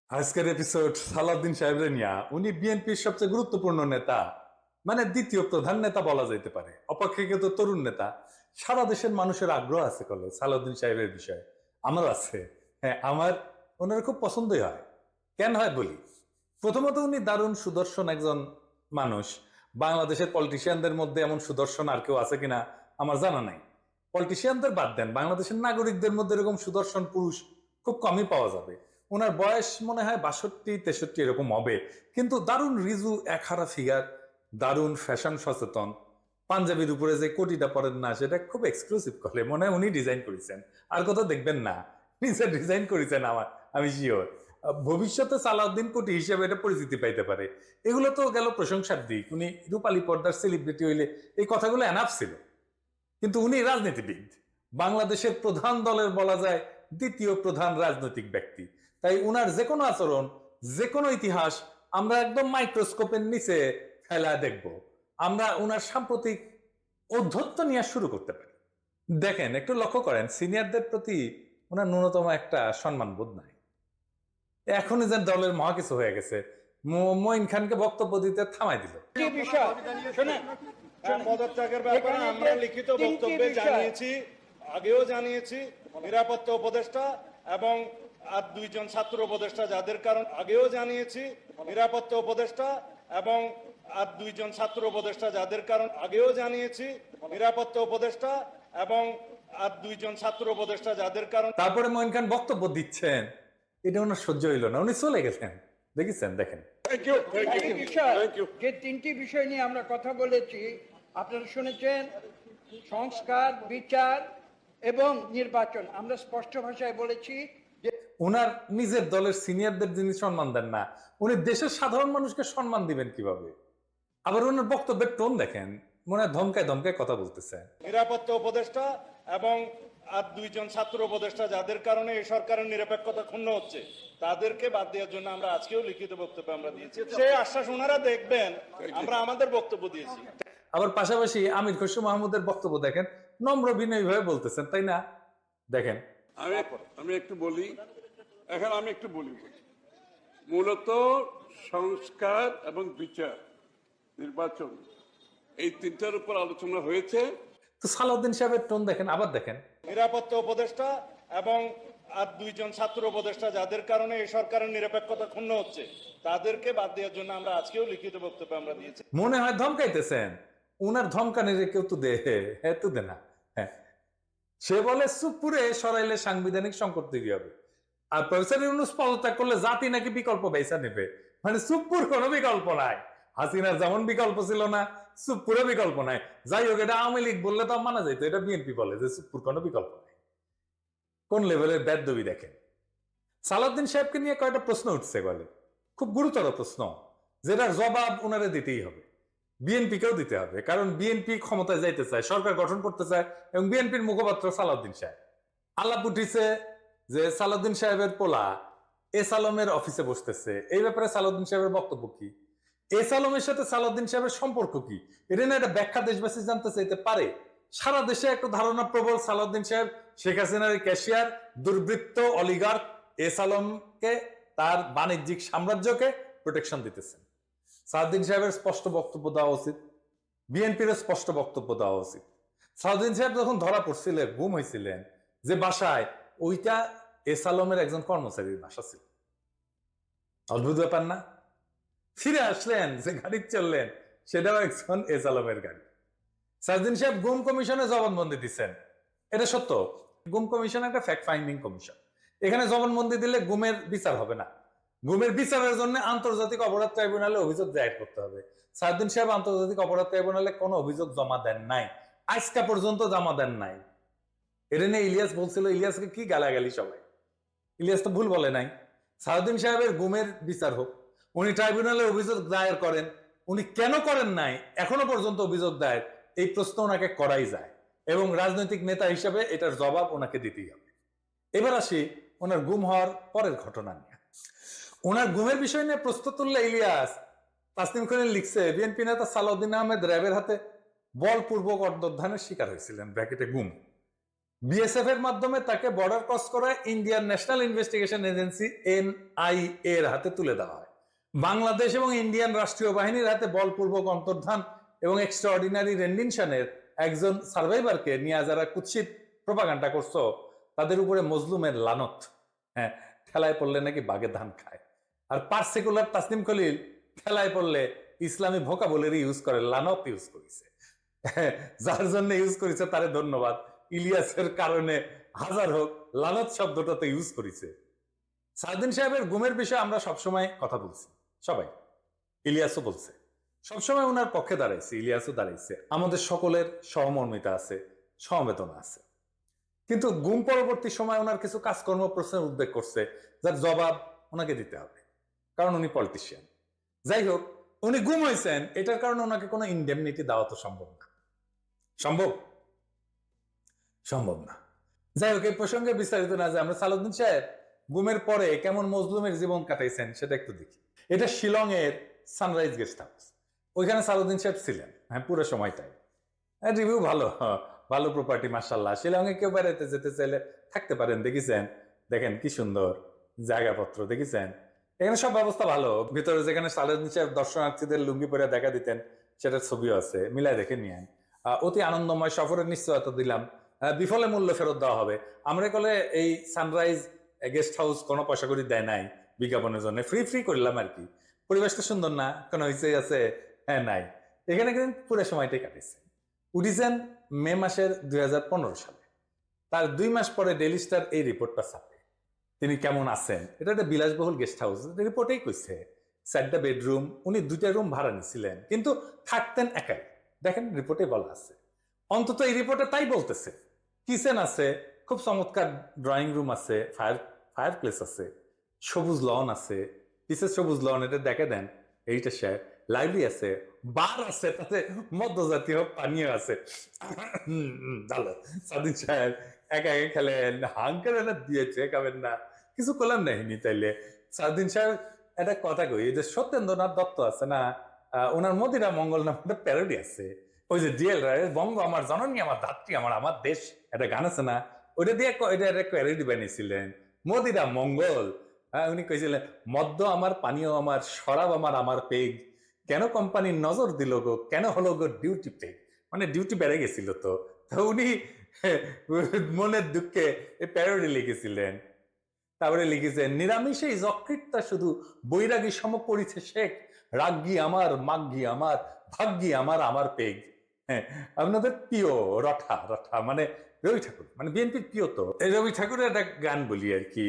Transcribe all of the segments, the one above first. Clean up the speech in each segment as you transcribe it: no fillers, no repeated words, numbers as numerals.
আজকের এপিসোড সালাউদ্দিন সাহেবের নিয়া। উনি বিএনপির সবচেয়ে গুরুত্বপূর্ণ নেতা, মানে দ্বিতীয় প্রধান নেতা বলা যেতে পারে, অপেক্ষাকৃত তরুণ নেতা। সারা দেশের মানুষের আগ্রহ আছে কলে সালাউদ্দিন সাহেবের বিষয়ে। আমার আছে, হ্যাঁ আমার ওনার খুব পছন্দই হয়। কেন হয় বলি। প্রথমত উনি দারুণ সুদর্শন একজন মানুষ। বাংলাদেশের পলিটিশিয়ানদের মধ্যে এমন সুদর্শন আর কেউ আছে কিনা আমার জানা নাই। পলিটিশিয়ানদের বাদ দেন, বাংলাদেশের নাগরিকদের মধ্যে এরকম সুদর্শন পুরুষ খুব কমই পাওয়া যাবে। ওনার বয়স মনে হয় 62-63 এরকম হবে, কিন্তু দারুণ রিজু একহারা ফিগার, দারুণ ফ্যাশন সচেতন। পাঞ্জাবির উপরে যে কোটিটা পরেন না সেটা খুব এক্সক্লুসিভ করে, মনে হয় উনি ডিজাইন করেছেন, আর কোথাও দেখবেন না। নিজে ডিজাইন করেছেন আমার, আমি শিওর। ভবিষ্যতে সালাউদ্দিন কোটি হিসেবে এটা পরিচিতি পাইতে পারে। এগুলো তো গেল প্রশংসার দিক, উনি রূপালী পর্দার সেলিব্রিটি হইলে এই কথাগুলো এনাফ ছিল। কিন্তু উনি রাজনীতিবিদ, বাংলাদেশের প্রধান দলের বলা যায় দ্বিতীয় প্রধান রাজনৈতিক ব্যক্তি। তাই উনার যে কোনো আচরণ, যে কোনো ইতিহাস আমরা একদম মাইক্রোস্কোপের নিচে ফেলা দেখব। আমরা উনার সাম্প্রতিক ঔদ্ধত্য নিয়ে শুরু করতে পারি। দেখেন, একটু লক্ষ্য করেন, সিনিয়রদের প্রতি ওনার ন্যূনতম একটা সম্মান বোধ নাই। এখনই যে দলের মহা কিছু হয়ে গেছে, মঈন খানকে বক্তব্য দিতে থামাই দিল। কি বিষয় শুনে পদত্যাগের ব্যাপারে আমরা লিখিত বক্তব্যে জানিয়েছি, আগেও জানিয়েছি। নিরাপত্তা উপদেষ্টা এবং আর দুইজন ছাত্র উপদেষ্টা যাদের কারণ আগেও জানিয়েছি। নিরাপত্তা উপদেষ্টা এবং আর দুইজন ছাত্র উপদেষ্টা যাদের কারণ আগেও জানিয়েছি। নিরাপত্তা উপদেষ্টা এবং আর দুইজন ছাত্র উপদেষ্টা যাদের কারণ। তারপরে মঈন খান বক্তব্য দিচ্ছেন, এটা ওনার সহ্য হইল না, উনি চলে গেছেন। দেখেছেন, দেখেন। যে তিনটি বিষয় নিয়ে আমরা কথা বলেছি আপনারা শুনেছেন, সংস্কার, বিচার এবং নির্বাচন। আমরা স্পষ্ট ভাষায় বলেছি যে ওনার নিজের দলের সিনিয়রদের যিনি সম্মান দেন না, উনি দেশের সাধারণ মানুষকে সম্মান দিবেন কিভাবে? আবার ওনার বক্তব্যের টোন দেখেন, মনে হয় ধমকায় ধমকায় কথা বলতেছে। নিরাপত্তা উপদেষ্টা এবং আর দুইজন ছাত্র উপদেষ্টা যাদের কারণে এই সরকারের নিরপেক্ষতা ক্ষুণ্ণ হচ্ছে তাদেরকে বাদ দেওয়ার জন্য আমরা আজকেও লিখিত বক্তব্য আমরা দিয়েছি। সেই আশ্বাস ওনারা দেখবেন, আমরা আমাদের বক্তব্য দিয়েছি। আবার পাশাপাশি আমির খসরু মাহমুদের বক্তব্য দেখেন, নম্র বিনয়ী ভাবে বলতেছেন, তাই না? দেখেন। আমি একটু বলি, এখন আমি একটু বলি। মূলত সংস্কার এবং বিচার, নির্বাচন, এই তিনটার উপর আলোচনা হয়েছে। তো সালাউদ্দিন সাহেবের টোন দেখেন, আবার দেখেন। নিরাপত্তা উপদেষ্টা এবং আর দুইজন ছাত্র উপদেষ্টা যাদের কারণে এই সরকারের নিরপেক্ষতা ক্ষুণ্ণ হচ্ছে তাদেরকে বাদ দেওয়ার জন্য আমরা আজকেও লিখিত বক্তব্য আমরা দিয়েছি। মনে হয় ধমকাইতেছেন। উনার ধমকানির কেউ তো দে, হ্যাঁ তো দে না। হ্যাঁ, সে বলে সুপুরে সরাইলে সাংবিধানিক সংকট তৈরি হবে, আর প্রফেসর ইউনূস পদত্যাগ করলে জাতি নাকি বিকল্প বেসা নেবে। মানে সুপুর কোনো বিকল্প নাই। হাসিনার যেমন বিকল্প ছিল না, সুপুরে বিকল্প নাই। যাই হোক, এটা আওয়ামী লীগ বললে তো মানা যাইতো, এটা বিএনপি বলে যে সুপুর কোনো বিকল্প নাই। কোন লেভেলের বেদবি দেখেন। সালাউদ্দিন সাহেবকে নিয়ে কয়েকটা প্রশ্ন উঠছে বলে, খুব গুরুতর প্রশ্ন, যেটার জবাব ওনারে দিতেই হবে, বিএনপিকেও দিতে হবে। কারণ বিএনপি ক্ষমতায় যাইতে চায়, সরকার গঠন করতে চায়, এবং বিএনপির মুখপাত্র সালাউদ্দিন সাহেব। আলাপ উঠিছে যে সালাউদ্দিন সাহেবের পোলা এস আলমের অফিসে বসতেছে। এই ব্যাপারে সালাউদ্দিন সাহেবের বক্তব্য কি? এস আলমের সাথে সালাউদ্দিন সাহেবের সম্পর্ক কি? এটা না একটা ব্যাখ্যা দেশবাসী জানতে চাইতে পারে। সারা দেশে একটা ধারণা প্রবল, সালাউদ্দিন সাহেব শেখ হাসিনার ক্যাশিয়ার, দুর্বৃত্ত অলিগার্ক এস আলমকে, তার বাণিজ্যিক সাম্রাজ্যকে প্রোটেকশন দিতেছেন। সালাউদ্দিন সাহেবের স্পষ্ট বক্তব্য দেওয়া উচিত, বিএনপির স্পষ্ট বক্তব্য দেওয়া উচিত। সালাউদ্দিন সাহেব যখন ধরা পড়ছিলেন, গুম হয়েছিলেন যে বাসায়, ওইটা এস আলমের একজন কর্মচারীর বাসা ছিল। অদ্ভুত ব্যাপার না? ফিরে আসলেন, যে গাড়ি চললেন সেটাও একজন এস আলমের গাড়ি। সালাউদ্দিন সাহেব গুম কমিশনে জবানবন্দি দিচ্ছেন, এটা সত্য। গুম কমিশন একটা ফ্যাক্ট ফাইন্ডিং কমিশন। এখানে জবানবন্দি দিলে গুমের বিচার হবে না। গুমের বিচারের জন্য আন্তর্জাতিক অপরাধ ট্রাইব্যুনালে অভিযোগ দায়ের করতে হবে। সালাউদ্দিন সাহেব আন্তর্জাতিক অপরাধ ট্রাইব্যুনালে কোনো অভিযোগ জমা দেন নাই, আজকা পর্যন্ত জমা দেন নাই। এটা নিয়ে ইলিয়াস বলছিল, ইলিয়াসকে কি গালাগালি সবাই। ইলিয়াস তো ভুল বলে নাই। সালাউদ্দিন সাহেবের গুমের বিচার হোক, উনি ট্রাইব্যুনালে অভিযোগ দায়ের করেন। উনি কেন করেন নাই এখনো পর্যন্ত অভিযোগ দায়ের, এই প্রশ্ন ওনাকে করাই যায়, এবং রাজনৈতিক নেতা হিসেবে এটার জবাব ওনাকে দিতেই হবে। এবার আসি ওনার গুম হওয়ার পরের ঘটনা নিয়ে। ওনার গুমের বিষয় নিয়ে প্রশ্ন তুললে ইলিয়াস, তাসনিম খান লিখছে, বিএনপি নেতা সালাউদ্দিন আহমেদ র্যাবের হাতে বলপূর্বক অন্তর্ধানের শিকার হয়েছিলেন, ব্র্যাকেটে গুম। বিএসএফ এর মাধ্যমে তাকে বর্ডার ক্রস করায় Indian national investigation agency NIA এর হাতে তুলে দেওয়া হয়। বাংলাদেশ এবং ইন্ডিয়ান রাষ্ট্রীয় বাহিনীর হাতে বলপূর্বক অন্তর্ধান এবং এক্সট্রাঅর্ডিনারি রেন্ডিশনের একজন সার্ভাইভারকে নিয়ে যারা কুৎসিত প্রপাগান্ডা করছো, তাদের উপরে মজলুমের লানত। হ্যাঁ, ঠেলায় পড়লে নাকি বাঘে ধান খায়। আর পার্সিকুলার তাসনিম খলিল ঠেলায় পড়লে ইসলামী ভোকাবুলারি ইউজ করে, লানত ইউজ করেছে। যার জন্য ইউজ করেছে তারে ধন্যবাদ। ইলিয়াসের কারণে হাজার হোক, লানত শব্দটাতে ইউজ করেছে। সাউদ্দিন সাহেবের গুমের বিষয়ে আমরা সবসময় কথা বলছি, সবাই, ইলিয়াসও বলছে, সবসময় ওনার পক্ষে দাঁড়াইছে, ইলিয়াসও দাঁড়াইছে। আমাদের সকলের সহমর্মিতা আছে, সমবেদনা আছে। কিন্তু গুম পরবর্তী সময় ওনার কিছু কাজকর্ম প্রশ্নের উদ্বেগ করছে, যার জবাব ওনাকে দিতে হবে, কারণ উনি পলিটিশিয়ান। যাই হোক, উনি গুম হয়েছেন, এটার কারণে ওনাকে কোনো ইনডেমনিটি দেওয়া তো সম্ভব না। সম্ভব সম্ভব না। যাই হোক, এই প্রসঙ্গে বিস্তারিত না যে আমরা সালাউদ্দিন সাহেব গুমের পরে কেমন মজলুমের জীবন কাটাইছেন সেটা একটু দেখি। এটা শিলং এর সানরাইজ গেস্ট হাউস। ওইখানে সালাউদ্দিন সাহেব ছিলেন, হ্যাঁ, পুরো সময়টাই। রিভিউ ভালো, ভালো প্রপার্টি, মাশাআল্লাহ। শিলং এ কেউ বেড়াইতে যেতে চাইলে থাকতে পারেন, দেখেছেন? দেখেন কি সুন্দর জায়গাপত্র, দেখেছেন? এখানে সব ব্যবস্থা ভালো। ভিতরে যেখানে সালাউদ্দিন সাহেব দর্শনার্থীদের লুঙ্গি পরে দেখা দিতেন, সেটার ছবিও আছে, মিলাই দেখে নিয়ে। অতি আনন্দময় সফরের নিশ্চয়তা দিলাম, বিফলে মূল্য ফেরত দেওয়া হবে। আমরা কলে এই সানরাইজ গেস্ট হাউস কোনো পয়সা করে দেয় নাই বিজ্ঞাপনের জন্য, ফ্রি ফ্রি করলাম আর কি। পরিবেশটা সুন্দর না, কোনো হইচে আছে? হ্যাঁ, নাই। এখানে কিন্তু পুরো সময়টাই কাটিয়েছে। উঠিছেন মে মাসের 2015 সালে। তার 2 মাস পরে ডেইলি স্টার এই রিপোর্টটা ছাপে। তিনি কেমন আছেন, এটা একটা বিলাসবহুল গেস্ট হাউস, রিপোর্টেই কইছে 4টা বেডরুম, উনি 2টা রুম ভাড়া নিছিলেন, কিন্তু থাকতেন একাই। দেখেন রিপোর্টে বলা আছে, অন্তত এই রিপোর্টে তাই বলতেছে। কিচেন আছে, খুব চমৎকার ড্রয়িং রুম আছে, ফায়ার প্লেস আছে, সবুজ লন আছে, পিসের সবুজ লন, এটা দেখে দেন, এইটা স্যার। লাইব্রেরি আছে, বার আছে, তাতে মধ্যজাতীয় পানীয় আছে। ভালো। সাদিক সাহেব একা একা খেলেন, হাঙ্কার এনে দিয়েছে, খাবেন না, কিছু করলাম নাহিনি। তাইলে সাদিন সাহেব একটা কথা কই, এই যে সত্যেন্দ্রনাথ দত্ত আছে না, ওনার মদিরা মঙ্গল নামে একটা প্যারোডি আছে। ওই যে ডিএল রায়ের বঙ্গ আমার জননী, আমার ধাত্রী, আমার দেশ, একটা গান আছে না, ওইটা দিয়ে এটা একটা প্যারোডি বানিয়েছিলেন, মদিরা মঙ্গল। উনি কইছিলেন, মদ্য আমার, পানীয় আমার, শরাব আমার, আমার পেগ, কেন কোম্পানির নজর দিল গো, কেন হলো গো ডিউটি পেগ। মানে ডিউটি বেড়ে গেছিল তো উনি মনের দুঃখে এই প্যারোডি লিখেছিলেন। তারপরে লিখেছেন, নিরামিষেই যকৃতটা শুধু বৈরাগী সম করিছে শেখ, রাগ্গি আমার, মাগ্গি আমার, ভাগ্যি আমার, আমার পেগ। হ্যাঁ, আপনাদের প্রিয় রঠা, মানে রবি ঠাকুর, মানে বিএনপির প্রিয় তো। এই রবি ঠাকুরের একটা গান বলি আর কি।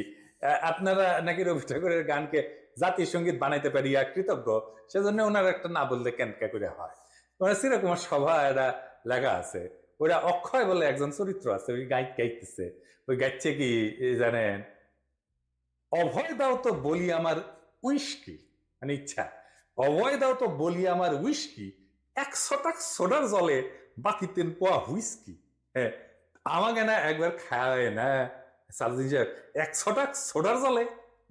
আপনারা নাকি রবি ঠাকুরের গানকে জাতীয় সঙ্গীত বানাইতে পারিয়া কৃতজ্ঞ, সেজন্য ওনার একটা না বললে কেনকা করে হয়। মানে শ্রীকুমার সভা এটা লেখা আছে, ওরা অক্ষয় বলে একজন চরিত্র আছে, ওই গাইতেছে। ওই গাইছে কি জানেন, অভয় দাও তো বলি আমার উইস্কি, মানে ইচ্ছা, অভয় দাও তো বলি আমার উইস্কি, 100 টাকা সোডার জলে বাকি 3 পোয়া হুইস্কি। হ্যাঁ, আমাকে না একবার খাওয়ায় না সালদিন সাহেব, 100 টাকা সোডার জলে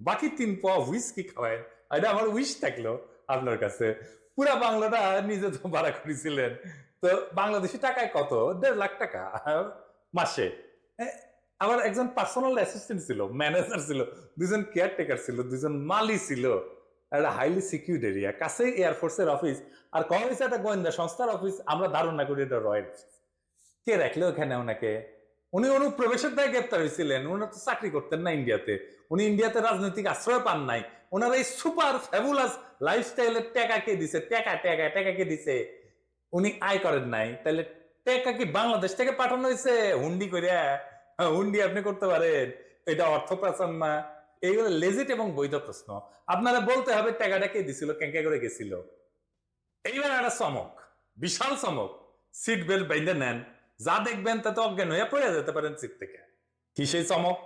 বাকি 3 পোয়া হুইস্কি খাওয়ায়। এটা আমার উইশ থাকলো আপনার কাছে। পুরা বাংলাটা নিজে তো ভাড়া করেছিলেন, তো বাংলাদেশি টাকায় কত? 1.5 লাখ টাকা মাসে। আমার একজন পার্সোনাল অ্যাসিস্ট্যান্ট ছিল, ম্যানেজার ছিল, 2জন কেয়ারটেকার ছিল, 2জন মালি ছিল, একটা হাইলি সিকিউর্ড এরিয়া, কাছেই এয়ারফোর্সের অফিস, আর কম হয়েছে একটা গোয়েন্দা সংস্থার অফিস। আমরা ধারণা করি এটা রয়্যাল অফিস। কে রাখলো ওখানে ওনাকে? উনি অনুপ্রবেশের দায় গ্রেপ্তার হয়েছিলেন। উনি তো চাকরি করতেন না ইন্ডিয়াতে, উনি ইন্ডিয়াতে রাজনৈতিক আশ্রয় পান নাই। ওনার এই সুপার ফ্যাবুলাস লাইফস্টাইলের টাকা কে দিছে? টাকা কে দিছে? উনি আয় করেন নাই, তাহলে টাকা কি বাংলাদেশ থেকে পাঠানো হয়েছে হুন্ডি করিয়া? হুন্ডি আপনি করতে পারেন, এটা অর্থ পাচার না? এইগুলো লেজিট এবং বৈধ প্রশ্ন। আপনারা বলতে হবে টাকাটা কে দিছিল, কেঙ্কা করে গেছিল। এইবার একটা চমক, বিশাল চমক, সিট বেল্ট বেঁধে নেন, যা দেখবেন তাতে অজ্ঞান হয়ে পড়ে যেতে পারেন সিট থেকে। কি সেই চমক?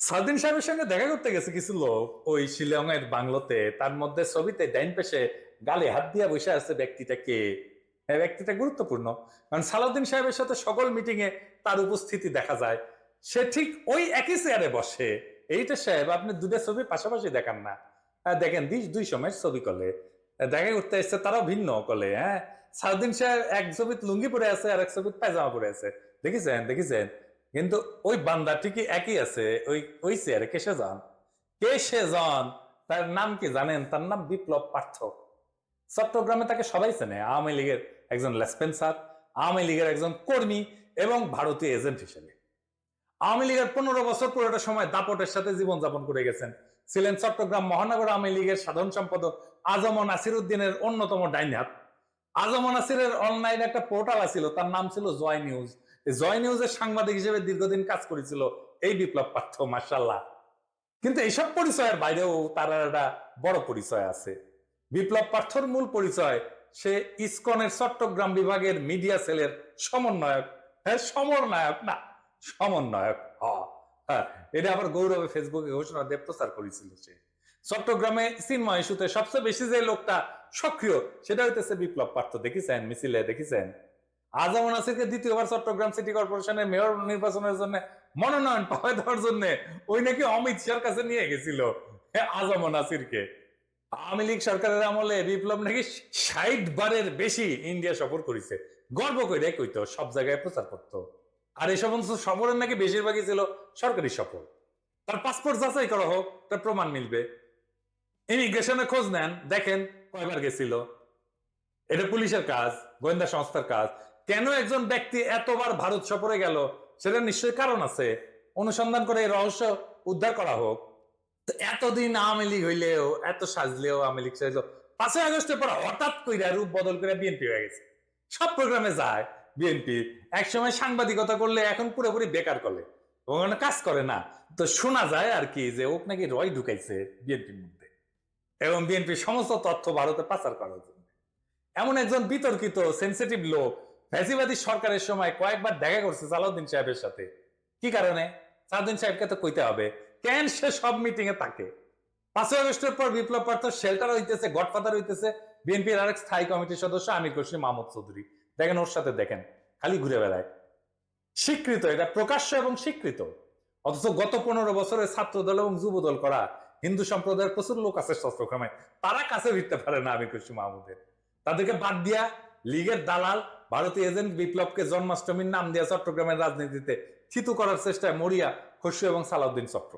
সাউদ্দিন সাহেবের সঙ্গে দেখা করতে গেছে কিছু লোক ওই শিলং এর বাংলোতে। তার মধ্যে ছবিতে ডাইন পেশে গালে হাত দিয়া বসে আছে ব্যক্তিটা কে? ব্যক্তিটা গুরুত্বপূর্ণ, কারণ সালাউদ্দিন সাহেবের সাথে সকল মিটিং এ তার উপস্থিতি দেখা যায়। সে ঠিক ওই একই চেয়ারে বসে। এইটা সাহেব আপনি 2টা ছবি পাশাপাশি দেখান না, দেখেন 2 সময়ের ছবি কলে দেখা করতে এসছে, তারাও ভিন্ন কলে। হ্যাঁ, সাউদ্দিন সাহেব এক ছবিতে লুঙ্গি পরে আছে, আর এক ছবিতে পায়জামা পরে আছে, দেখেছেন? কিন্তু ওই বান্দা ঠিকই একই আছে, ওই চেয়ারে কেসে যান, কে সে জন, তার নাম কি জানেন? তার নাম বিপ্লব পার্থ। চট্টগ্রামে তাকে সবাই চেনে, আওয়ামী লীগের একজন লেসপেন্সার, আওয়ামী লীগের একজন কর্মী এবং ভারতীয় এজেন্ট হিসেবে। আওয়ামী লীগের 15 বছর পুরোটা সময় দাপটের সাথে জীবনযাপন করে গেছেন। ছিলেন চট্টগ্রাম মহানগর আওয়ামী লীগের সাধারণ সম্পাদক আজম ও নাসির উদ্দিনের অন্যতম ডাইন হাত। আজম ও নাসিরের অনলাইনে একটা পোর্টাল ছিল, তার নাম ছিল জয় নিউজ। জয় নিউজের সাংবাদিক হিসেবে দীর্ঘদিন কাজ করেছিল এই বিপ্লব পার্থ, মাশাআল্লাহ। কিন্তু এইসব পরিচয়ের বাইরেও তার একটা বড় পরিচয় আছে। বিপ্লব পার্থর মূল পরিচয়, সে ইসকনের চট্টগ্রাম বিভাগের মিডিয়া সেলের সমন্বয়ক। হ্যাঁ, সমন্বয়ক না, সমন্বয়ক। হ্যাঁ, এটা আবার গৌরবে ফেসবুকে ঘোষণা দিয়ে প্রচার করেছিল সে। চট্টগ্রামে চিন্ময় ইস্যুতে সবচেয়ে বেশি যে লোকটা সক্রিয়, সেটা হইতেছে বিপ্লব পার্থ। দেখেছেন মিছিলে, দেখেছেন আজম নাসিরকে দ্বিতীয়বার চট্টগ্রাম সিটি কর্পোরেশনের মেয়র নির্বাচনের জন্য মনোনয়ন পাওয়া দেওয়ার জন্য ওই নাকি অমিত শাহর কাছে নিয়ে গেছিল আজম নাসিরকে। আওয়ামী লীগ সরকারের আমলে বিপ্লব নাকি 60 বারের বেশি ইন্ডিয়া সফর করেছে, গর্ব করে কইতো, সব জায়গায় প্রচার করতো। আর এই সমস্ত সফরের নাকি বেশিরভাগই ছিল সরকারি সফর। তার পাসপোর্ট যাচাই করা হোক, তার প্রমাণ মিলবে। ইমিগ্রেশনে খোঁজ নেন, দেখেন কয়বার গেছিল। এটা পুলিশের কাজ, গোয়েন্দা সংস্থার কাজ। কেন একজন ব্যক্তি এতবার ভারত সফরে গেল, সেটা নিশ্চয়ই কারণ আছে। অনুসন্ধান করে এই রহস্য উদ্ধার করা হোক। এতদিন আওয়ামী লীগ হইলেও, এত সাজলেও আওয়ামী লীগ সাজলেও, 5ই আগস্টের পর হঠাৎ কইরা রূপ বদল করে বিএনপি হয়ে গেছে। সব প্রোগ্রামে যায় বিএনপি। একসময় সাংবাদিকতা করলে, এখন পুরোপুরি বেকার করে, ওখানে কাজ করে না। তো শোনা যায় আর কি যে ওক নাকি রয় ঢুকাইছে বিএনপির মধ্যে, এবং বিএনপির সমস্ত তথ্য ভারতে পাচার করার জন্য। এমন একজন বিতর্কিত সেন্সিটিভ লোক ফ্যাসিবাদী সরকারের সময় কয়েকবার দেখা করছে সালাউদ্দিন সাহেবের সাথে। কি কারণে? সালাউদ্দিন সাহেবকে তো কইতে হবে, কেন সে সব মিটিং এ থাকে। 5ই আগস্টের পর বিপ্লব পার্থ শেল্টার হইতেছে, গডফাদার হইতেছে বিএনপির আরেক স্থায়ী কমিটির সদস্য আমির খসরু মাহমুদ চৌধুরী। দেখেন ওর সাথে, দেখেন খালি ঘুরে বেড়ায়। স্বীকৃত, এটা প্রকাশ্য এবং স্বীকৃত। অথচ গত 15 বছরে ছাত্র দল এবং যুব দল করা হিন্দু সম্প্রদায়ের প্রচুর লোক আছে চট্টগ্রামে, তারা কাছে ভিড়তে পারে না আমির খসরু মাহমুদের। তাদেরকে বাদ দিয়া লীগের দালাল ভারতীয় এজেন্ট বিপ্লবকে জন্মাষ্টমীর নাম দিয়া চট্টগ্রামের রাজনীতিতে থিতু করার চেষ্টায় মরিয়া খসরু এবং সালাউদ্দিন চক্র।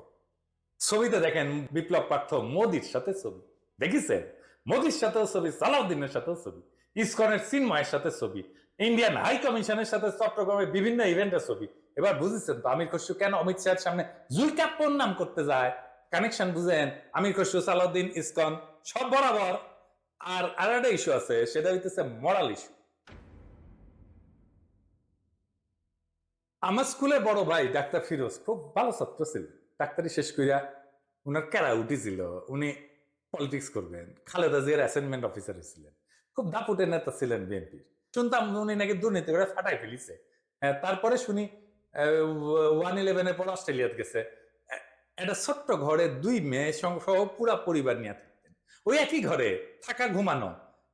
ছবিতে দেখেন বিপ্লব পার্থ মোদির সাথে ছবি, দেখেছেন? মোদির সাথেও ছবি, সালাউদ্দিনের সাথেও ছবি, ইসকনের চিন্ময়ের সাথে ছবি, ইন্ডিয়ান হাই কমিশনের সাথে চট্টগ্রামের বিভিন্ন ইভেন্টের ছবি। এবার বুঝেছেন তো আমির খসরু কেন অমিত শাহের সামনে জুলকাপ্পর নাম করতে যায়? কানেকশন বুঝেন? আমির খসরু, সালাউদ্দিন, ইসকন সব বরাবর। আর আরেকটা ইস্যু আছে, সেটা হইতেছে মরাল ইস্যু। আমার স্কুলে বড় ভাই ডাক্তার ফিরোজ খুব ভালো ছাত্র ছিল। ডাক্তারি শেষ কইরা উনার ক্যারা উঠেছিল, উনি পলিটিক্স করবেন। খালেদা জিয়ার অ্যাসাইনমেন্ট অফিসার ছিলেন, খুব দাপুটের নেতা ছিলেন বিএনপির। শুনতাম উনি নাকি দুর্নীতি করে ফাটাই ফেলিছে। তারপরে শুনি 1/11-এর পর অস্ট্রেলিয়াতে গেছে। একটা ছোট্ট ঘরে 2 মেয়ে সহ পুরা পরিবার নিয়ে থাকতেন। ওই একই ঘরে থাকা, ঘুমানো।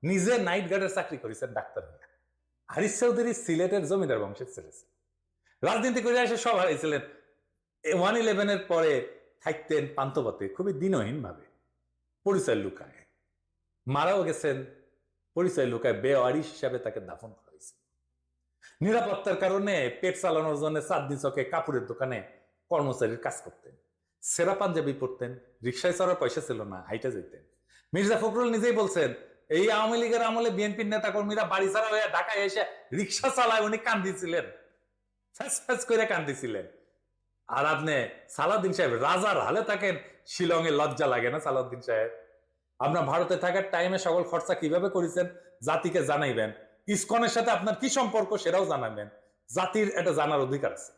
নিজে নাইট গার্ডের চাকরি করেছেন ডাক্তার হয়ে। হারিস চৌধুরী সিলেটের জমিদার বংশের ছেলে, রাজনীতি করে এসে সব হারিয়েছিলেন। 1/11-এর পরে থাকতেন পান্থপথে, খুবই দিনহীন ভাবে, পরিচয় লুকায়। মারাও গেছেন পরিচয় লুকায়, বেওয়ারিশ হিসাবে তাকে দাফন করা হয়েছে। নিরাপত্তার কারণে পেট চালানোর জন্য চাঁদনি চকে কাপড়ের দোকানে কর্মচারীর কাজ করতেন। সেরা পাঞ্জাবি পরতেন, রিক্সায় চড়ার পয়সা ছিল না, হাইটা যেতেন। মির্জা ফখরুল নিজেই বলছেন, এই আওয়ামী লীগের আমলে বিএনপির নেতা কর্মীরা বাড়ি ছাড়া হয়ে ঢাকায় এসে রিক্সা চালায়, উনি কান্দিছিলেন, ফ্যাস ফ্যাস করে কান্দিছিলেন। আর আপনি সালাউদ্দিন সাহেব রাজার হালে থাকেন, শিলংয়ে লজ্জা লাগে না সালাউদ্দিন সাহেব? আপনার ভারতে থাকার টাইমে সকল খরচা কিভাবে করেছেন জাতিকে জানাইবেন। ইসকনের সাথে আপনার কি সম্পর্ক সেটাও জানাবেন। জাতির এটা জানার অধিকার আছে।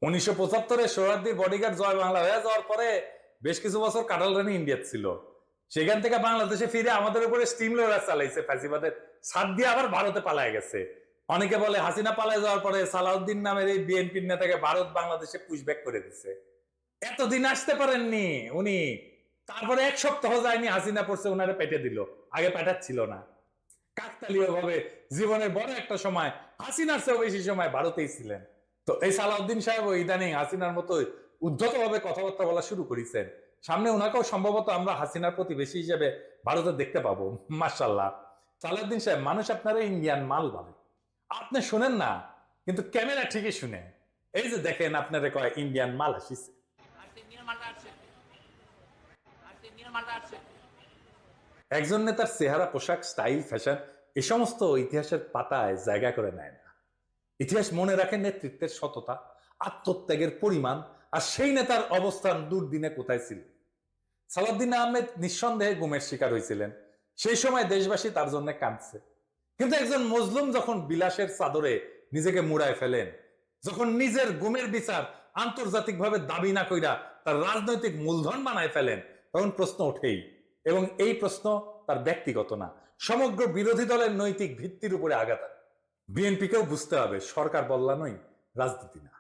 1975-এ সোহরাওয়ার্দীর বডিগার্ড জয় বাংলা হয়ে যাওয়ার পরে বেশ কিছু বছর কাটাল রানী ইন্ডিয়াতে ছিল। সেখান থেকে বাংলাদেশে ফিরে আমাদের উপরে স্টিম লোডার চালাইছে, ফ্যাসিবাদের ছাদ দিয়ে আবার ভারতে পালায় গেছে। অনেকে বলে হাসিনা পালায় যাওয়ার পরে সালাউদ্দিন নামের এই বিএনপির নেতাকে ভারত বাংলাদেশে পুশব্যাক করে দিচ্ছে। এতদিন আসতে পারেননি উনি, তারপরে 1 সপ্তাহ যায়নি হাসিনা পড়ছে, উনারে পেটে দিল। আগে পেটাচ্ছিল না। কাকতালীয় ভাবে জীবনের বড় একটা সময় হাসিনার চেয়েও বেশি সময় ভারতেই ছিলেন। তো এই সালাউদ্দিন সাহেব ইদানিং হাসিনার মতো উদ্ধত ভাবে কথাবার্তা বলা শুরু করেছেন। সামনে ওনাকেও সম্ভবত আমরা হাসিনার প্রতিবেশী হিসেবে ভারতে দেখতে পাবো, মাশাআল্লাহ। সালাউদ্দিন সাহেব, মানুষ আপনারা ইন্ডিয়ান মাল ভাবে, আপনি শুনেন না, কিন্তু ক্যামেরা ঠিকই শুনে। এই যে দেখেন আপনারা কয় ইন্ডিয়ান মাল আসিছে, একজন নেতার চেহারা, পোশাক, স্টাইল, ফ্যাশন এই সমস্ত ইতিহাসের পাতায় জায়গা করে নেয় না। ইতিহাস মনে রাখে নেতৃত্বের সততা, আত্মত্যাগের পরিমাণ, আর সেই নেতার অবস্থান দুর্দিনে কোথায় ছিল। সালাউদ্দিন আহমেদ নিঃসন্দেহে গুমের শিকার হয়েছিলেন, সেই সময় দেশবাসী তার জন্য কাঁদছে। কিন্তু একজন মজলুম যখন বিলাসের চাদরে নিজেকে মুড়ায় ফেলেন, যখন নিজের গুমের বিচার আন্তর্জাতিকভাবে দাবি না কইরা তার রাজনৈতিক মূলধন বানায় ফেলেন, তখন প্রশ্ন ওঠেই। এবং এই প্রশ্ন তার ব্যক্তিগত না, সমগ্র বিরোধী দলের নৈতিক ভিত্তির উপরে আঘাত। বিএনপিকেও বুঝতে হবে সরকার বল্লানোই রাজনীতি না,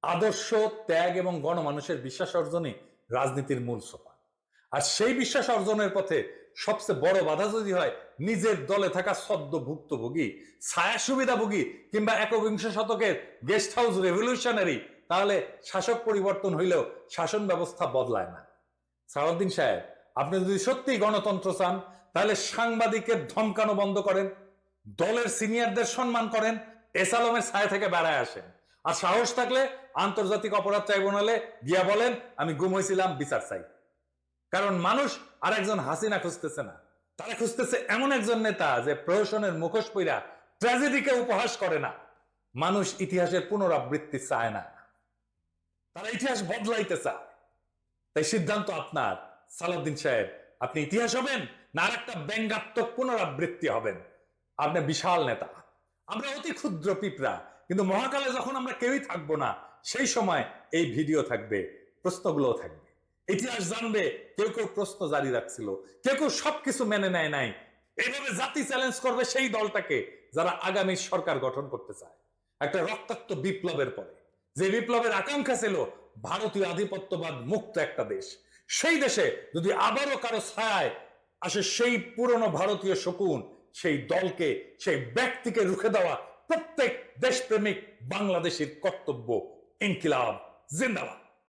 আদর্শ, ত্যাগ এবং গণমানুষের বিশ্বাস অর্জনই রাজনীতির মূল সোপান। আর সেই বিশ্বাস অর্জনের পথে সবচেয়ে বড় বাধা যদি হয় নিজের দলে থাকা সদ্য ভুক্তভোগী, ছায়া সুবিধাভোগী কিংবা একবিংশ শতকের গেস্ট হাউস রেভলিউশনারি, তাহলে শাসক পরিবর্তন হইলেও শাসন ব্যবস্থা বদলায় না। সালাউদ্দিন সাহেব, আপনি যদি সত্যি গণতন্ত্র চান, তাহলে সাংবাদিকের ধমকানো বন্ধ করেন, দলের সিনিয়রদের সম্মান করেন, এস আলমের ছায়া থেকে বেড়ায় আসেন। আর সাহস থাকলে আন্তর্জাতিক অপরাধ ট্রাইব্যুনালে গিয়া বলেন আমি গুম হয়েছিলাম, বিচার চাই। কারণ মানুষ আর একজন হাসিনা খুঁজতেছে না, তারা খুঁজতেছে এমন একজন নেতা যে প্রহসনের মুখোশ পইরা ট্র্যাজেডিকে উপহাস করে না। মানুষ ইতিহাসের পুনরাবৃত্তি চায় না, তারা ইতিহাস বদলাইতে চায়। তাই সিদ্ধান্ত আপনার সালাউদ্দিন সাহেব, আপনি ইতিহাস হবেন না আর একটা ব্যঙ্গাত্মক পুনরাবৃত্তি হবেন। আপনি বিশাল নেতা, আমরা অতি ক্ষুদ্র পিঁপড়া, কিন্তু মহাকালে যখন আমরা কেউই থাকবো না, সেই সময় এই ভিডিও থাকবে, প্রশ্নগুলো থাকবে, ইতিহাস জানবে। কেউ কেউ প্রশ্ন জারি রাখছিল, কেউ কেউ সবকিছু মেনে নেয় নাই। এইভাবে জাতি চ্যালেঞ্জ করবে সেই দলটাকে যারা আগামী সরকার গঠন করতে চায় একটা রক্তাক্ত বিপ্লবের পরে, যে বিপ্লবের আকাঙ্ক্ষা ছিল ভারতীয় আধিপত্যবাদ মুক্ত একটা দেশ। সেই দেশে যদি আবারও কারো ছায়ায় আসে সেই পুরনো ভারতীয় শকুন, সেই দলকে, সেই ব্যক্তিকে রুখে দেওয়া প্রত্যেক দেশপ্রেমিক বাংলাদেশের কর্তব্য। ইনকিলাব জিন্দাবাদ।